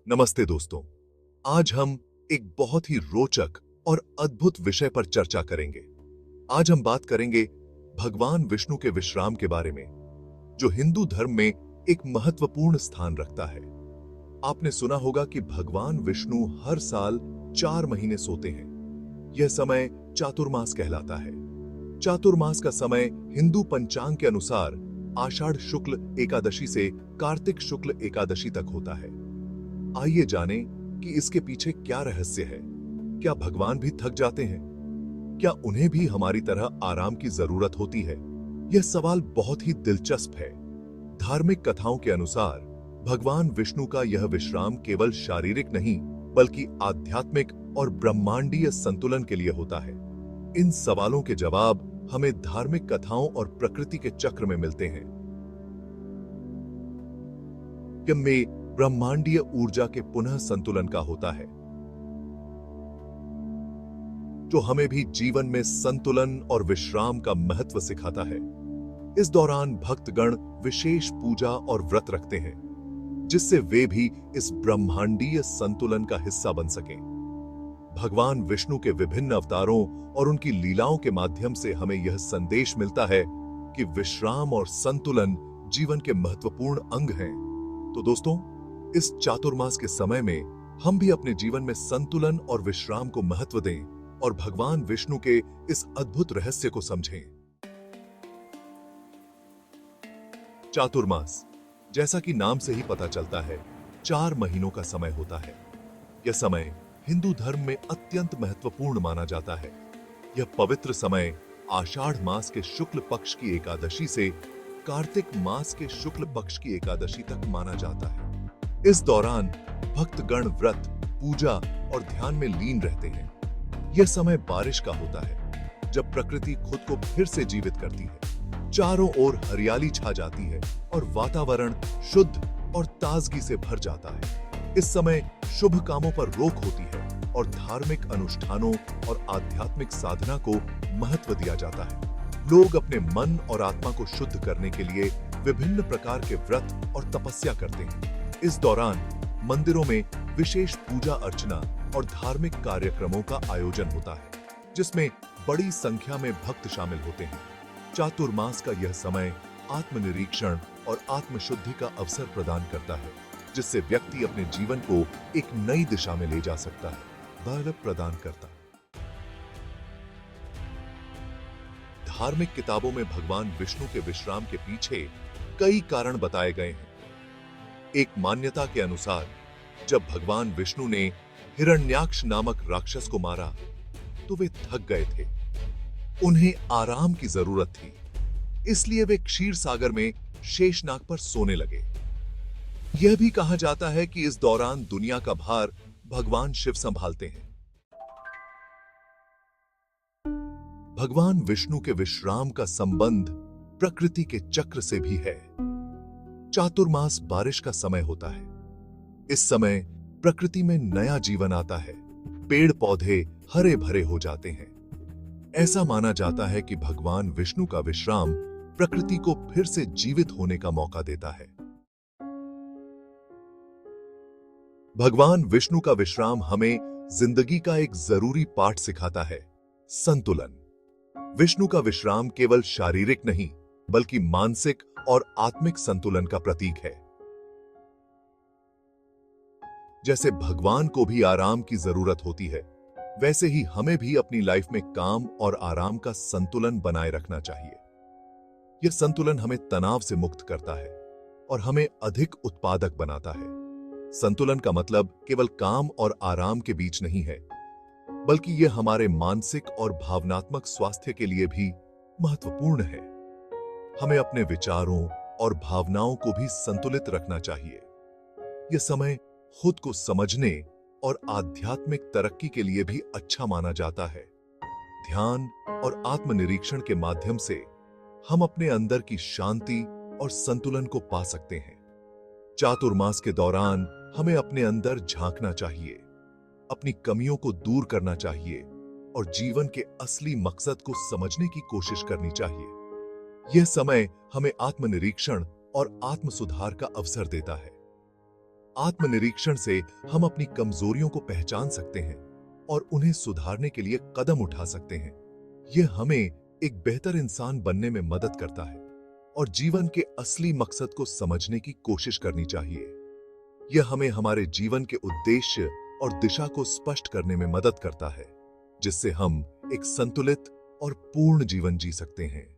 नमस्ते दोस्तों। आज हम एक बहुत ही रोचक और अद्भुत विषय पर चर्चा करेंगे। आज हम बात करेंगे भगवान विष्णु के विश्राम के बारे में, जो हिंदू धर्म में एक महत्वपूर्ण स्थान रखता है। आपने सुना होगा कि भगवान विष्णु हर साल 4 महीने सोते हैं। यह समय चातुर्मास कहलाता है। चातुर्मास का समय हिंदू पंचांग के अनुसार आषाढ़ शुक्ल एकादशी से कार्तिक शुक्ल एकादशी तक होता है। आइए जानें कि इसके पीछे क्या रहस्य है। क्या भगवान भी थक जाते हैं? क्या उन्हें भी हमारी तरह आराम की जरूरत होती है? यह सवाल बहुत ही दिलचस्प है। धार्मिक कथाओं के अनुसार भगवान विष्णु का यह विश्राम केवल शारीरिक नहीं, बल्कि आध्यात्मिक और ब्रह्मांडीय संतुलन के लिए होता है। इन सवालों के जवाब हमें धार्मिक कथाओं और प्रकृति के चक्र में मिलते हैं, जिनमें ब्रह्मांडीय ऊर्जा के पुनः संतुलन का होता है, जो हमें भी जीवन में संतुलन और विश्राम का महत्व सिखाता है। इस दौरान भक्तगण विशेष पूजा और व्रत रखते हैं, जिससे वे भी इस ब्रह्मांडीय संतुलन का हिस्सा बन सकें। भगवान विष्णु के विभिन्न अवतारों और उनकी लीलाओं के माध्यम से हमें यह संदेश मिलता है कि विश्राम और संतुलन जीवन के महत्वपूर्ण अंग हैं। तो दोस्तों, इस चातुर्मास के समय में हम भी अपने जीवन में संतुलन और विश्राम को महत्व दें और भगवान विष्णु के इस अद्भुत रहस्य को समझें। चातुर्मास, जैसा कि नाम से ही पता चलता है, 4 महीनों का समय होता है। यह समय हिंदू धर्म में अत्यंत महत्वपूर्ण माना जाता है। यह पवित्र समय आषाढ़ मास के शुक्ल पक्ष की एकादशी से कार्तिक मास के शुक्ल पक्ष की एकादशी तक माना जाता है। इस दौरान भक्तगण व्रत, पूजा और ध्यान में लीन रहते हैं। यह समय बारिश का होता है, जब प्रकृति खुद को फिर से जीवित करती है। चारों ओर हरियाली छा जाती है और वातावरण शुद्ध और ताजगी से भर जाता है। इस समय शुभ कामों पर रोक होती है और धार्मिक अनुष्ठानों और आध्यात्मिक साधना को महत्व दिया जाता है। लोग अपने मन और आत्मा को शुद्ध करने के लिए विभिन्न प्रकार के व्रत और तपस्या करते हैं। इस दौरान मंदिरों में विशेष पूजा अर्चना और धार्मिक कार्यक्रमों का आयोजन होता है, जिसमें बड़ी संख्या में भक्त शामिल होते हैं। चातुर्मास का यह समय आत्मनिरीक्षण और आत्मशुद्धि का अवसर प्रदान करता है, जिससे व्यक्ति अपने जीवन को एक नई दिशा में ले जा सकता है, बल प्रदान करता है। धार्मिक किताबों में भगवान विष्णु के विश्राम के पीछे कई कारण बताए गए हैं। एक मान्यता के अनुसार, जब भगवान विष्णु ने हिरण्याक्ष नामक राक्षस को मारा, तो वे थक गए थे। उन्हें आराम की जरूरत थी, इसलिए वे क्षीर सागर में शेषनाग पर सोने लगे। यह भी कहा जाता है कि इस दौरान दुनिया का भार भगवान शिव संभालते हैं। भगवान विष्णु के विश्राम का संबंध प्रकृति के चक्र से भी है। चातुर्मास बारिश का समय होता है। इस समय प्रकृति में नया जीवन आता है, पेड़ पौधे हरे भरे हो जाते हैं। ऐसा माना जाता है कि भगवान विष्णु का विश्राम प्रकृति को फिर से जीवित होने का मौका देता है। भगवान विष्णु का विश्राम हमें जिंदगी का एक जरूरी पाठ सिखाता है, संतुलन। विष्णु का विश्राम केवल शारीरिक नहीं, बल्कि मानसिक और आत्मिक संतुलन का प्रतीक है। जैसे भगवान को भी आराम की जरूरत होती है, वैसे ही हमें भी अपनी लाइफ में काम और आराम का संतुलन बनाए रखना चाहिए। यह संतुलन हमें तनाव से मुक्त करता है और हमें अधिक उत्पादक बनाता है। संतुलन का मतलब केवल काम और आराम के बीच नहीं है, बल्कि यह हमारे मानसिक और भावनात्मक स्वास्थ्य के लिए भी महत्वपूर्ण है। हमें अपने विचारों और भावनाओं को भी संतुलित रखना चाहिए। यह समय खुद को समझने और आध्यात्मिक तरक्की के लिए भी अच्छा माना जाता है। ध्यान और आत्मनिरीक्षण के माध्यम से हम अपने अंदर की शांति और संतुलन को पा सकते हैं। चातुर्मास के दौरान हमें अपने अंदर झांकना चाहिए, अपनी कमियों को दूर करना चाहिए और जीवन के असली मकसद को समझने की कोशिश करनी चाहिए। यह समय हमें आत्मनिरीक्षण और आत्म सुधार का अवसर देता है। आत्मनिरीक्षण से हम अपनी कमजोरियों को पहचान सकते हैं और उन्हें सुधारने के लिए कदम उठा सकते हैं। यह हमें एक बेहतर इंसान बनने में मदद करता है और जीवन के असली मकसद को समझने की कोशिश करनी चाहिए। यह हमें हमारे जीवन के उद्देश्य और दिशा को स्पष्ट करने में मदद करता है, जिससे हम एक संतुलित और पूर्ण जीवन जी सकते हैं।